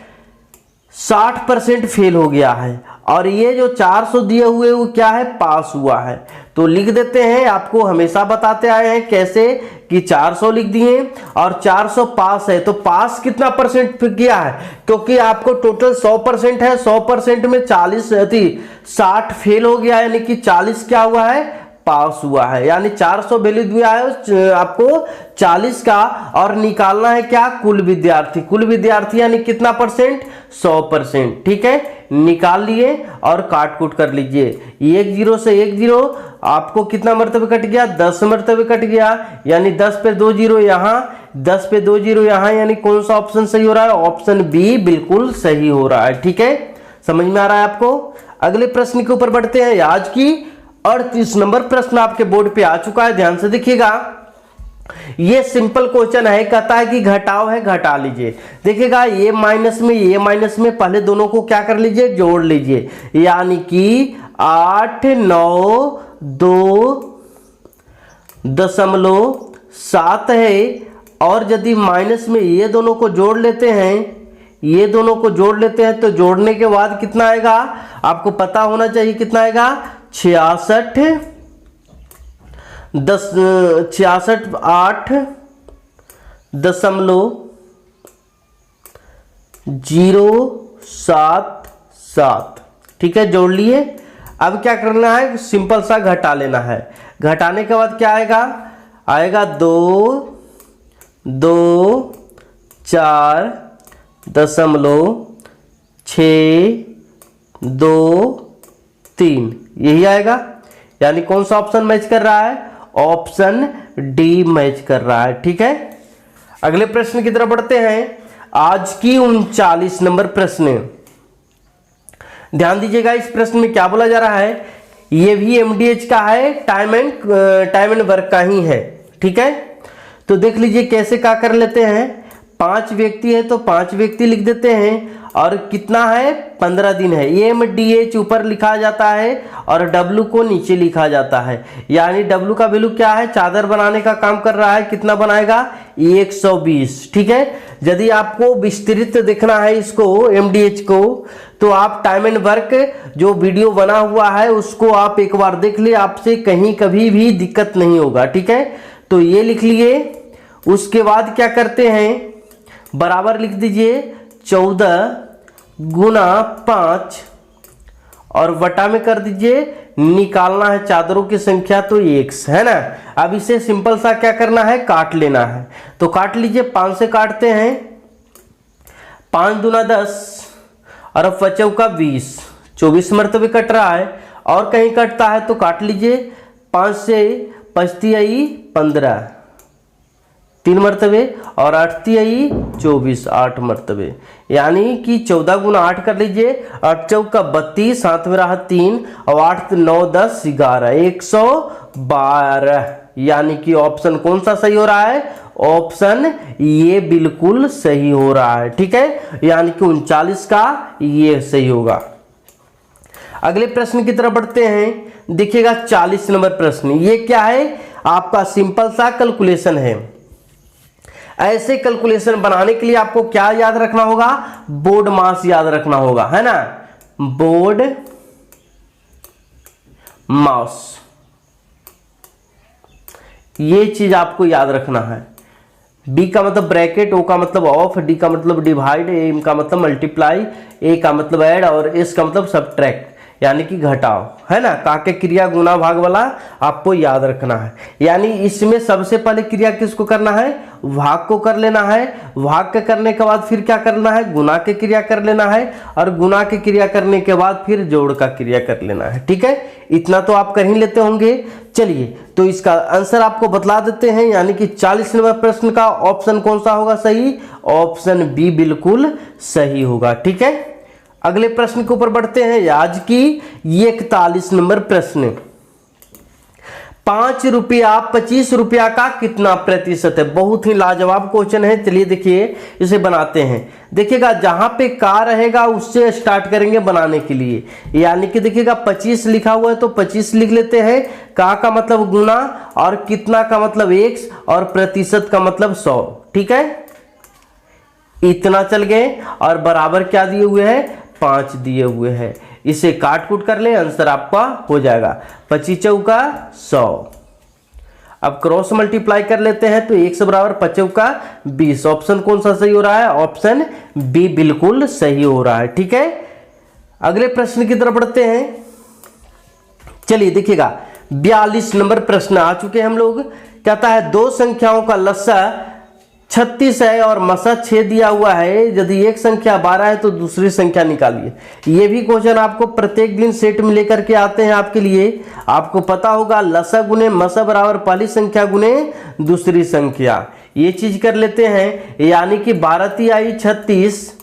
60% फेल हो गया है और ये जो 400 दिए हुए वो क्या है, पास हुआ है। तो लिख देते हैं, आपको हमेशा बताते आए हैं कैसे कि 400 लिख दिए और 400 पास है। तो पास कितना परसेंट किया है, क्योंकि आपको टोटल 100% है, 100% में 60 फेल हो गया, यानी कि 40 क्या हुआ है, पास हुआ है। यानी 400 वैल्यू दिया है आपको 40 का, और निकालना है क्या, कुल विद्यार्थी। कुल विद्यार्थी यानी कितना परसेंट, 100%। ठीक है, निकाल लिए और काट कूट कर लीजिए। 1 0 से 1 0 आपको कितना मर्तबे कट गया, 10 मर्तबे कट गया। यानी 10 पे 2 0 यहाँ, 10 पे 2 0 यहाँ, यानी कौन सा ऑप्शन सही हो रहा है, ऑप्शन बी बिल्कुल सही हो रहा है। ठीक है, समझ में आ रहा है आपको। अगले प्रश्न के ऊपर बढ़ते हैं। आज की 38 नंबर प्रश्न आपके बोर्ड पे आ चुका है, ध्यान से देखिएगा। ये सिंपल क्वेश्चन है, कहता है कि घटाव है, घटा लीजिए। देखिएगा ये माइनस में पहले दोनों को क्या कर लीजिए, जोड़ लीजिए। यानी कि 8 9 2.7 है, और यदि माइनस में ये दोनों को जोड़ लेते हैं, तो जोड़ने के बाद कितना आएगा, आपको पता होना चाहिए कितना आएगा, 66 8.077। ठीक है, जोड़ लिए। अब क्या करना है, सिंपल सा घटा लेना है। घटाने के बाद क्या आएगा 2 2 4 .6 2 3, यही आएगा। यानी कौन सा ऑप्शन मैच कर रहा है, ऑप्शन डी मैच कर रहा है। ठीक है, अगले प्रश्न की तरफ बढ़ते हैं। आज की 39 नंबर प्रश्न, ध्यान दीजिएगा। इस प्रश्न में क्या बोला जा रहा है, ये भी एमडीएच का है, टाइम एंड वर्क का ही है। ठीक है, तो देख लीजिए कैसे क्या कर लेते हैं। 5 व्यक्ति है तो 5 व्यक्ति लिख देते हैं, और कितना है, 15 दिन है। एमडीएच ऊपर लिखा जाता है और डब्लू को नीचे लिखा जाता है। यानी डब्लू का वैल्यू क्या है, चादर बनाने का काम कर रहा है, कितना बनाएगा, 120। ठीक है, यदि आपको विस्तृत देखना है इसको, एमडीएच को, तो आप टाइम एंड वर्क जो वीडियो बना हुआ है उसको आप एक बार देख लिए, आपसे कहीं कभी भी दिक्कत नहीं होगा। ठीक है, तो ये लिख लिए। उसके बाद क्या करते हैं, बराबर लिख दीजिए 14 गुना 5 और वटा में कर दीजिए, निकालना है चादरों की संख्या, तो x है ना। अब इसे सिंपल सा क्या करना है, काट लेना है। तो काट लीजिए, 5 से काटते हैं, 5 दूना 10 और 5 का 20, 24 मरतबे कट रहा है। और कहीं कटता है तो काट लीजिए, 5 से 5 आई 15, 3 मरतबे, और 8 तिहाई 24, 8 मरतबे, यानी कि 14 गुना 8 कर लीजिए, 8 चौका 32, 7 में रहा 3, और 8 9 10 11, 112, यानी कि ऑप्शन कौन सा सही हो रहा है? ऑप्शन ये बिल्कुल सही हो रहा है। ठीक है, यानी कि 39 का ये सही होगा। अगले प्रश्न की तरफ बढ़ते हैं। देखिएगा 40 नंबर प्रश्न, ये क्या है? आपका सिंपल सा कैलकुलेशन है। ऐसे कैलकुलेशन बनाने के लिए आपको क्या याद रखना होगा? बोर्ड मास याद रखना होगा, है ना? बोर्ड मास, ये चीज आपको याद रखना है। बी का मतलब ब्रैकेट, ओ का मतलब ऑफ, डी का मतलब डिवाइड, एम का मतलब मल्टीप्लाई, ए का मतलब ऐड, और एस का मतलब सब्ट्रैक्ट, यानी कि घटाओ, है ना? काके क्रिया गुना भाग वाला आपको याद रखना है। यानी इसमें सबसे पहले क्रिया किसको करना है? भाग को कर लेना है। भाग के करने के बाद फिर क्या करना है? गुना के क्रिया कर लेना है, और गुना के क्रिया करने के बाद फिर जोड़ का क्रिया कर लेना है। ठीक है, इतना तो आप कर ही लेते होंगे। चलिए, तो इसका आंसर आपको बतला देते हैं, यानी कि 40 नंबर प्रश्न का ऑप्शन कौन सा होगा सही? ऑप्शन बी बिल्कुल सही होगा। ठीक है, अगले प्रश्न के ऊपर बढ़ते हैं। आज की 41 नंबर प्रश्न, 5 रुपया 25 रुपया का कितना प्रतिशत है? बहुत ही लाजवाब क्वेश्चन है। चलिए देखिए, इसे बनाते हैं। देखिएगा, जहां पे का रहेगा उससे स्टार्ट करेंगे बनाने के लिए। यानी कि देखिएगा 25 लिखा हुआ है तो 25 लिख लेते हैं। का मतलब गुना, और कितना का मतलब x, और प्रतिशत का मतलब 100। ठीक है, इतना चल गए, और बराबर क्या दिए हुए हैं? 5 दिए हुए हैं। इसे काट कूट कर ले, आंसर आपका हो जाएगा 25 चौका 100। अब क्रॉस मल्टीप्लाई कर लेते हैं, तो 1 से बराबर 5 चौका 20। ऑप्शन कौन सा सही हो रहा है? ऑप्शन बी बिल्कुल सही हो रहा है। ठीक है, अगले प्रश्न की तरफ बढ़ते हैं। चलिए देखिएगा, 42 नंबर प्रश्न आ चुके हैं हम लोग। कहता है दो संख्याओं का लस्सा 36 है और मसा 6 दिया हुआ है। यदि एक संख्या 12 है तो दूसरी संख्या निकालिए। ये भी क्वेश्चन आपको प्रत्येक दिन सेट में लेकर के आते हैं आपके लिए। आपको पता होगा लसा गुने मसा बराबर पहली संख्या गुने दूसरी संख्या। ये चीज कर लेते हैं, यानी कि 12 तिहाई 36,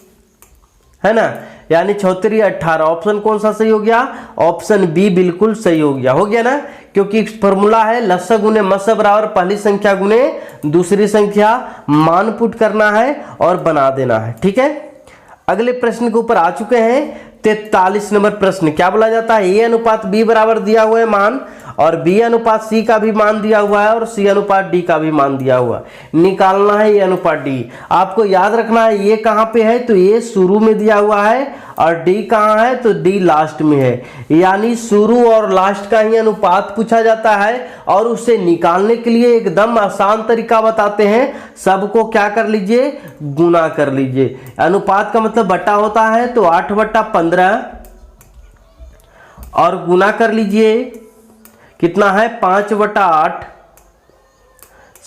है ना, यानी 34 18। ऑप्शन कौन सा सही हो गया? ऑप्शन बी बिल्कुल सही हो गया। हो गया ना, क्योंकि फॉर्मूला है लसा गुने मसा बराबर पहली संख्या गुने दूसरी संख्या। मान पुट करना है और बना देना है। ठीक है, अगले प्रश्न के ऊपर आ चुके हैं। 43 नंबर प्रश्न, क्या बोला जाता है? ए अनुपात बी बराबर दिया हुआ है मान, और बी अनुपात सी का भी मान दिया हुआ है, और सी अनुपात डी का भी मान दिया हुआ है। निकालना है ए अनुपात डी। आपको याद रखना है ये कहाँ पे है, तो ये शुरू में दिया हुआ है, और डी कहाँ है, तो डी लास्ट में है। यानी शुरू और लास्ट का ही अनुपात पूछा जाता है, और उसे निकालने के लिए एकदम आसान तरीका बताते हैं। सबको क्या कर लीजिए? गुना कर लीजिए। अनुपात का मतलब बटा होता है, तो 8/15, और गुना कर लीजिए, कितना है? 5/8।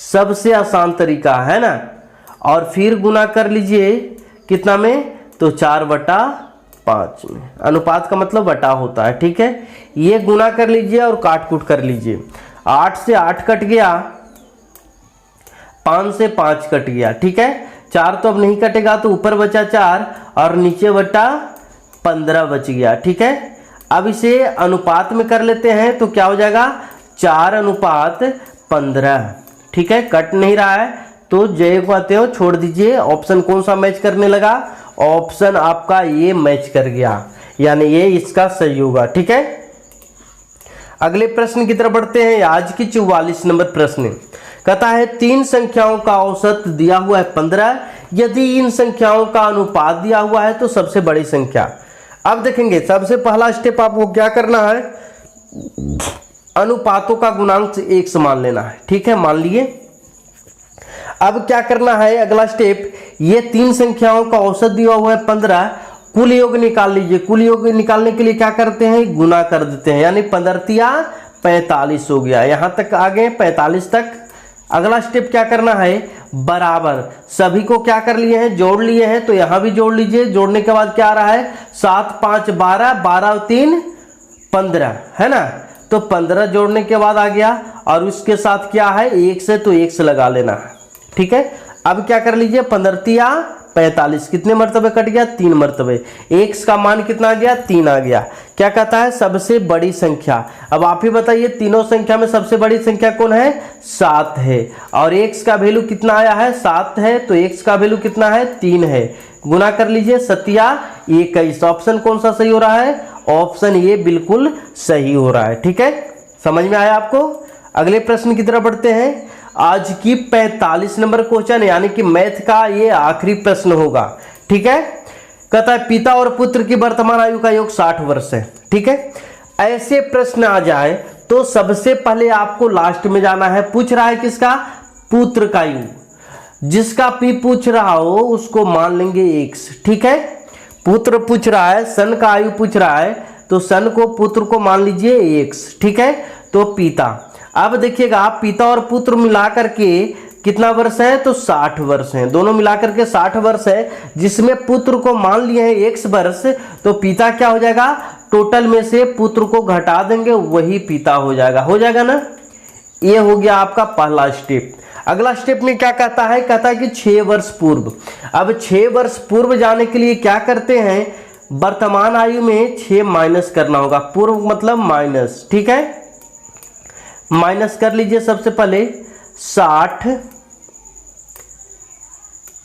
सबसे आसान तरीका है ना। और फिर गुना कर लीजिए कितना में, तो 4/5 में। अनुपात का मतलब बटा होता है। ठीक है, ये गुना कर लीजिए और काट कूट कर लीजिए। 8 से 8 कट गया, 5 से 5 कट गया। ठीक है, 4 तो अब नहीं कटेगा, तो ऊपर बचा 4 और नीचे बटा 15 बच गया। ठीक है, अब इसे अनुपात में कर लेते हैं, तो क्या हो जाएगा? 4/15। ठीक है, कट नहीं रहा है, तो जय को आते हो छोड़ दीजिए। ऑप्शन कौन सा मैच करने लगा? ऑप्शन आपका ये मैच कर गया, यानी ये इसका सही होगा। ठीक है, अगले प्रश्न की तरफ बढ़ते हैं। आज की 44 नंबर प्रश्न कहता है 3 संख्याओं का औसत दिया हुआ है 15। यदि इन संख्याओं का अनुपात दिया हुआ है तो सबसे बड़ी संख्या। अब देखेंगे, सबसे पहला स्टेप आपको क्या करना है? अनुपातों का गुणांक 1 से मान लेना है। ठीक है, मान लिए। अब क्या करना है? अगला स्टेप, ये 3 संख्याओं का औसत दिया हुआ है 15, कुल योग निकाल लीजिए। कुल योग निकालने के लिए क्या करते हैं? गुना कर देते हैं, यानी 15 45 हो गया। यहां तक आ गए 45 तक। अगला स्टेप क्या करना है? बराबर सभी को क्या कर लिए हैं? जोड़ लिए हैं, तो यहां भी जोड़ लीजिए। जोड़ने के बाद क्या आ रहा है? 7 5 12, 12 और 3 15, है ना। तो 15 जोड़ने के बाद आ गया, और उसके साथ क्या है? 1 से, तो 1 से लगा लेना है। ठीक है। अब क्या कर लीजिए, 15 45, कितने मरतबे कट गया, 3 मरतबे। x का मान कितना आ गया, 3 आ गया। क्या कहता है, सबसे बड़ी संख्या। अब आप ही बताइए, तीनों संख्या में सबसे बड़ी संख्या कौन है, 7 है। और x का वैल्यू कितना आया है, 7 है, तो x का वैल्यू कितना है, 3 है। गुना कर लीजिए, 7 21। ऑप्शन कौन सा सही हो रहा है, ऑप्शन ये बिल्कुल सही हो रहा है। ठीक है, समझ में आया आपको। अगले प्रश्न की तरफ बढ़ते हैं। आज की 45 नंबर क्वेश्चन, यानी कि मैथ का ये आखिरी प्रश्न होगा। ठीक है, कहता है पिता और पुत्र की वर्तमान आयु का योग 60 वर्ष है। ठीक है, ऐसे प्रश्न आ जाए तो सबसे पहले आपको लास्ट में जाना है। पूछ रहा है किसका, पुत्र का आयु। जिसका पी पूछ रहा हो उसको मान लेंगे x। ठीक है, पुत्र पूछ रहा है, सन का आयु पूछ रहा है, तो सन को पुत्र को मान लीजिए x। ठीक है, तो पिता। अब देखिएगा, आप पिता और पुत्र मिलाकर के कितना वर्ष है, तो 60 वर्ष है। दोनों मिलाकर के 60 वर्ष है, जिसमें पुत्र को मान लिए हैं x वर्ष, तो पिता क्या हो जाएगा, टोटल में से पुत्र को घटा देंगे, वही पिता हो जाएगा ना। ये हो गया आपका पहला स्टेप। अगला स्टेप में क्या कहता है, कहता है कि 6 वर्ष पूर्व। अब 6 वर्ष पूर्व जाने के लिए क्या करते हैं, वर्तमान आयु में 6 माइनस करना होगा। पूर्व मतलब माइनस। ठीक है, माइनस कर लीजिए। सबसे पहले 60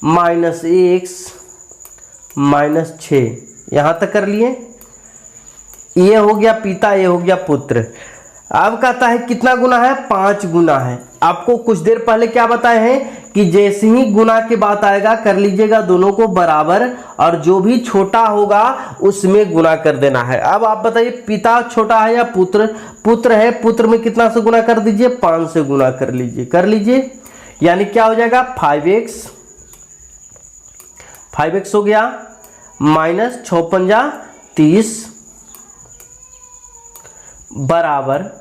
माइनस x माइनस 6, यहां तक कर लिए। ये हो गया पिता, ये हो गया पुत्र। अब कहता है कितना गुना है, 5 गुना है। आपको कुछ देर पहले क्या बताए हैं कि जैसे ही गुना की बात आएगा कर लीजिएगा दोनों को बराबर, और जो भी छोटा होगा उसमें गुना कर देना है। अब आप बताइए, पिता छोटा है या पुत्र, पुत्र है, पुत्र में कितना से गुना कर दीजिए, 5 से गुना कर लीजिए। यानी क्या हो जाएगा, 5x हो गया, माइनस 6 पंजा 30 बराबर।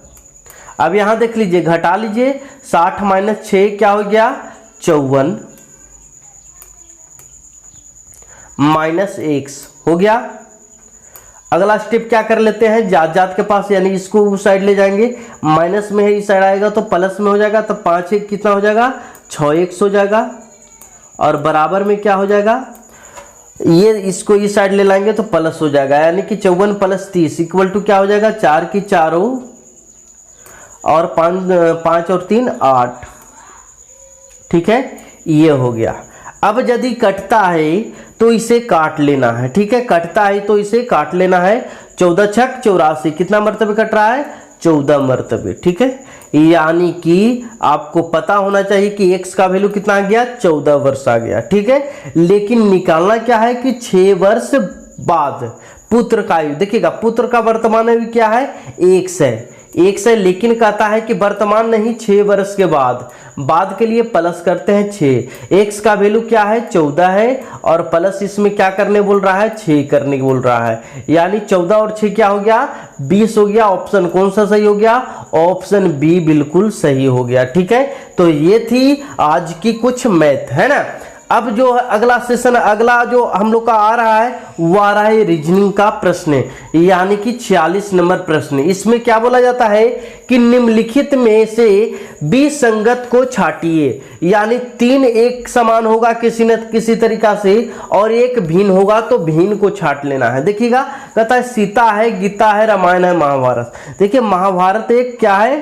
अब यहां देख लीजिए, घटा लीजिए, 60 माइनस 6 क्या हो गया, 54 माइनस x हो गया। अगला स्टेप क्या कर लेते हैं, जात के पास, यानी इसको उस साइड ले जाएंगे। माइनस में है, इस साइड आएगा तो प्लस में हो जाएगा, तो 5 1 कितना हो जाएगा, 6x हो जाएगा। और बराबर में क्या हो जाएगा, ये इसको इस साइड ले लाएंगे तो प्लस हो जाएगा, यानी कि 54 प्लस 30 इक्वल टू क्या हो जाएगा, 4 की 4 और 5 और 3 8। ठीक है, ये हो गया। अब यदि कटता है तो इसे काट लेना है। ठीक है, कटता है तो इसे काट लेना है। 14 छक 84, कितना मरतबे कट रहा है, 14 मरतबे। ठीक है, यानी कि आपको पता होना चाहिए कि x का वैल्यू कितना आ गया, 14 वर्ष आ गया। ठीक है, लेकिन निकालना क्या है कि 6 वर्ष बाद पुत्र का आयु। देखिएगा, पुत्र का वर्तमान आयु क्या है, x है, लेकिन कहता है कि वर्तमान नहीं, 6 वर्ष के बाद के लिए प्लस करते हैं 6। x का वैल्यू क्या है, 14 है, और प्लस इसमें क्या करने बोल रहा है, 6 करने बोल रहा है। यानी 14 और 6 क्या हो गया, 20 हो गया। ऑप्शन कौन सा सही हो गया, ऑप्शन बी बिल्कुल सही हो गया। ठीक है, तो ये थी आज की कुछ मैथ, है ना। अब जो अगला सेशन, अगला जो हम लोग का आ रहा है वो आ रहा है रीजनिंग का प्रश्न, यानी कि 46 नंबर प्रश्न। इसमें क्या बोला जाता है कि निम्नलिखित में से विसंगत को छांटिए, यानी 3 एक समान होगा किसी न किसी तरीका से, और एक भिन्न होगा तो भिन्न को छांट लेना है। देखिएगा, कहता है सीता है, गीता है, रामायण है, महाभारत। देखिए, महाभारत एक क्या है,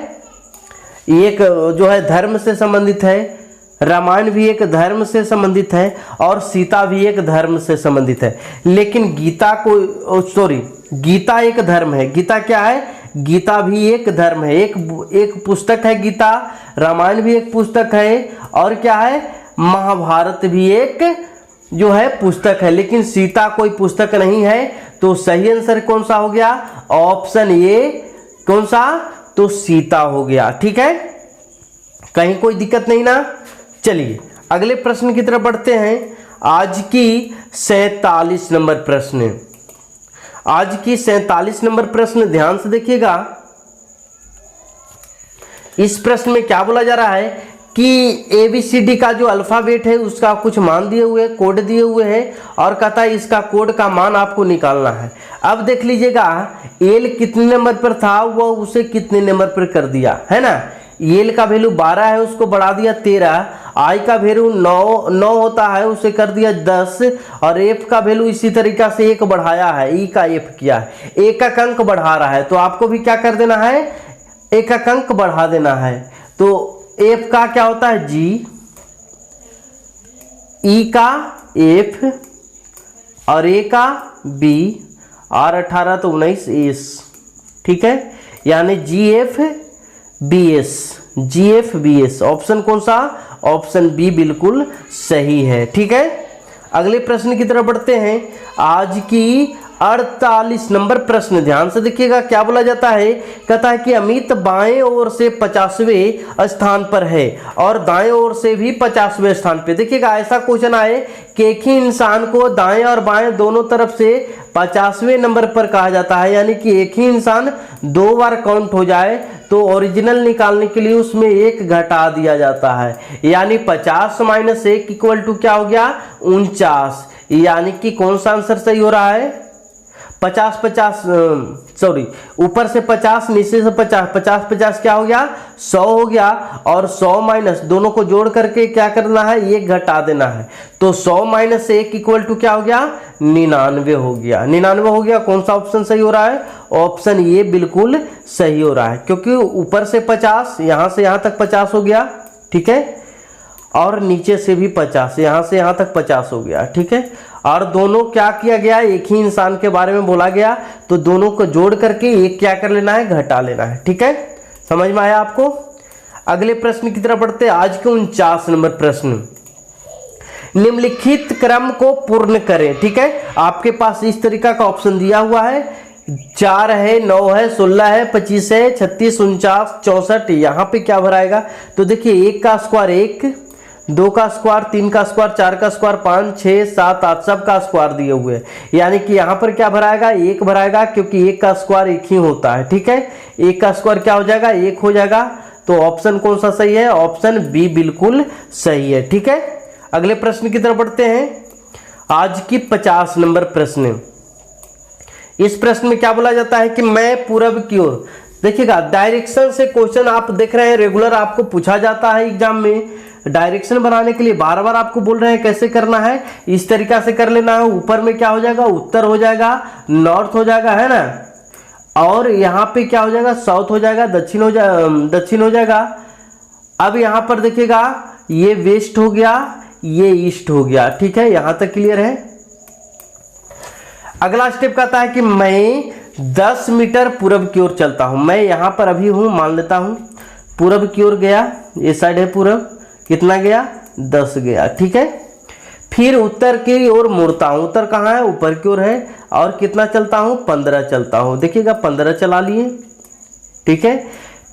एक जो है धर्म से संबंधित है, रामायण भी एक धर्म से संबंधित है, और सीता भी एक धर्म से संबंधित है। लेकिन गीता गीता एक धर्म है। गीता क्या है, गीता भी एक धर्म है, एक पुस्तक है गीता। रामायण भी एक पुस्तक है, और क्या है, महाभारत भी एक जो है पुस्तक है, लेकिन सीता कोई पुस्तक नहीं है। तो सही आंसर कौन सा हो गया, ऑप्शन ए। कौन सा, तो सीता हो गया। ठीक है, कहीं कोई दिक्कत नहीं ना। चलिए अगले प्रश्न की तरफ बढ़ते हैं। आज की 47 नंबर प्रश्न, आज की 47 नंबर प्रश्न ध्यान से देखिएगा। इस प्रश्न में क्या बोला जा रहा है कि ABCD का जो अल्फाबेट है उसका कुछ मान दिए हुए, कोड दिए हुए हैं, और कहता है इसका कोड का मान आपको निकालना है। अब देख लीजिएगा, एल कितने नंबर पर था, वो उसे कितने नंबर पर कर दिया, है ना। एल का वैल्यू 12 है, उसको बढ़ा दिया 13, आई का वैल्यू 9 होता है, उसे कर दिया 10, और एफ का वैल्यू इसी तरीका से 1 बढ़ाया है, ई का एफ किया है, एक अंक बढ़ा रहा है, तो आपको भी क्या कर देना है, एक अंक बढ़ा देना है। तो एफ का क्या होता है जी, ई का एफ, और ए का बी, और 18 तो 19 एस, ठीक है, यानी जी एफ बी एस, जी एफ बी एस। ऑप्शन कौन सा, ऑप्शन बी बिल्कुल सही है, ठीक है। अगले प्रश्न की तरफ बढ़ते हैं। आज की 48 नंबर प्रश्न, ध्यान से देखिएगा क्या बोला जाता है। कहता है कि अमित बाएं ओर से 50वें स्थान पर है और दाएं ओर से भी 50वें स्थान पे। देखिएगा ऐसा क्वेश्चन आए कि एक ही इंसान को दाएं और बाएं दोनों तरफ से 50वें नंबर पर कहा जाता है, यानी कि एक ही इंसान 2 बार काउंट हो जाए तो ओरिजिनल निकालने के लिए उसमें 1 घटा दिया जाता है, यानी 50 - 1 इक्वल टू क्या हो गया, 49। यानी कि कौन सा आंसर सही हो रहा है, 50 सॉरी, ऊपर से 50 नीचे से 50 50 क्या हो गया, 100 हो गया, और 100 माइनस दोनों को जोड़ करके क्या करना है, 1 घटा देना है। तो 100 - 1 इक्वल टू क्या हो गया, 99 हो गया, 99 हो गया। कौन सा ऑप्शन सही हो रहा है, ऑप्शन ये बिल्कुल सही हो रहा है, क्योंकि ऊपर से 50, यहां से यहां तक 50 हो गया, ठीक है, और नीचे से भी 50, यहां से यहां तक 50 हो गया, ठीक है। और दोनों क्या किया गया, एक ही इंसान के बारे में बोला गया, तो दोनों को जोड़ करके एक क्या कर लेना है, घटा लेना है, ठीक है। समझ में आया आपको। अगले प्रश्न की तरफ बढ़ते हैं। आज के 49 नंबर प्रश्न, निम्नलिखित क्रम को पूर्ण करें, ठीक है। आपके पास इस तरीका का ऑप्शन दिया हुआ है, 4 है, 9 है, 16 है, 25 है, 36, 49, 64। यहाँ पे क्या भराएगा, तो देखिए 1 का स्क्वायर 1, 2 का स्क्वायर, 3 का स्क्वायर, 4 का स्क्वायर, 5, 6, 7, 8 सब का स्क्वायर दिए हुए हैं, यानी कि यहाँ पर क्या भराएगा, 1 भराएगा, क्योंकि 1 का स्क्वायर 1 ही होता है, ठीक है। 1 का स्क्वायर क्या हो जाएगा, 1 हो जाएगा। तो ऑप्शन कौन सा सही है, ऑप्शन बी बिल्कुल सही है, ठीक है। अगले प्रश्न की तरफ बढ़ते हैं। आज की 50 नंबर प्रश्न, इस प्रश्न में क्या बोला जाता है कि मैं पूरब की ओर, देखिएगा डायरेक्शन से क्वेश्चन आप देख रहे हैं, रेगुलर आपको पूछा जाता है एग्जाम में। डायरेक्शन बनाने के लिए बार बार आपको बोल रहे हैं कैसे करना है, इस तरीका से कर लेना है। ऊपर में क्या हो जाएगा, उत्तर हो जाएगा, नॉर्थ हो जाएगा, है ना, और यहाँ पे क्या हो जाएगा, साउथ हो जाएगा, दक्षिण हो जाएगा। अब यहाँ पर देखिएगा ये वेस्ट हो गया, ये ईस्ट हो गया, ठीक है, यहां तक क्लियर है। अगला स्टेप कहता है कि मैं 10 मीटर पूरब की ओर चलता हूं। मैं यहां पर अभी हूं, मान लेता हूं पूरब की ओर गया, ये साइड है पूरब, कितना गया, 10 गया, ठीक है। फिर उत्तर की ओर मुड़ता हूं, उत्तर कहाँ है, ऊपर की ओर है, और कितना चलता हूं, 15 चलता हूं, देखिएगा 15 चला लिए, ठीक है।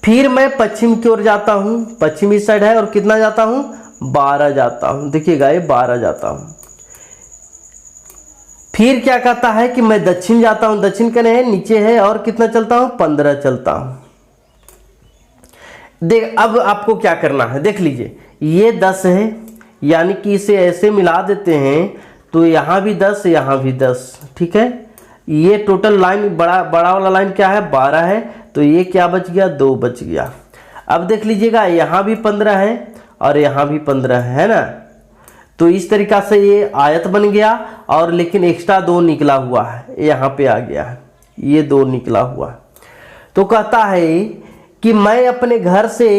फिर मैं पश्चिम की ओर जाता हूं, पश्चिमी साइड है, और कितना जाता हूं, 12 जाता हूं, देखिएगा ये 12 जाता हूं। फिर क्या कहता है कि मैं दक्षिण जाता हूं, दक्षिण कने है, नीचे है, और कितना चलता हूं, 15 चलता हूं। देख अब आपको क्या करना है, देख लीजिए ये 10 है, यानी कि इसे ऐसे मिला देते हैं तो यहां भी 10, यहां भी 10, ठीक है। ये टोटल लाइन बड़ा वाला लाइन क्या है, 12 है, तो ये क्या बच गया, 2 बच गया। अब देख लीजिएगा यहां भी 15 है और यहां भी 15 है ना, तो इस तरीका से ये आयत बन गया, और लेकिन एक्स्ट्रा 2 निकला हुआ है, यहाँ पे आ गया है, ये 2 निकला हुआ है। तो कहता है कि मैं अपने घर से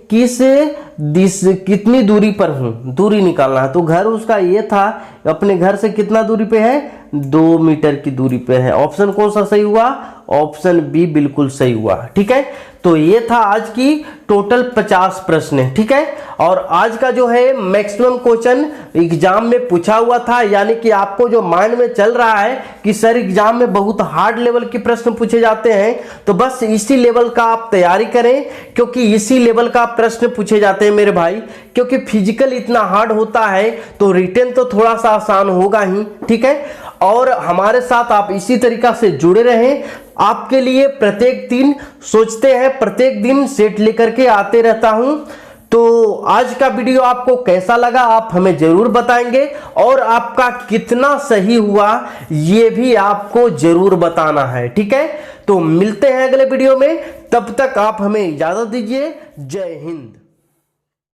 कितनी दूरी पर हूं, दूरी निकालना है। तो घर उसका ये था, अपने घर से कितना दूरी पे है, 2 मीटर की दूरी पे है। ऑप्शन कौन सा सही हुआ, ऑप्शन बी बिल्कुल सही हुआ, ठीक है। तो ये था आज की टोटल 50 प्रश्न, ठीक है। और आज का जो है मैक्सिमम क्वेश्चन एग्जाम में पूछा हुआ था, यानी कि आपको जो माइंड में चल रहा है कि सर एग्जाम में बहुत हार्ड लेवल के प्रश्न पूछे जाते हैं, तो बस इसी लेवल का आप तैयारी करें, क्योंकि इसी लेवल का प्रश्न पूछे जाते हैं मेरे भाई। क्योंकि फिजिकल इतना हार्ड होता है तो रिटन तो थोड़ा सा आसान होगा ही, ठीक है। और हमारे साथ आप इसी तरीका से जुड़े रहें, आपके लिए प्रत्येक दिन सोचते हैं, प्रत्येक दिन सेट लेकर के आते रहता हूं। तो आज का वीडियो आपको कैसा लगा आप हमें जरूर बताएंगे, और आपका कितना सही हुआ ये भी आपको जरूर बताना है, ठीक है। तो मिलते हैं अगले वीडियो में, तब तक आप हमें इजाजत दीजिए। जय हिंद।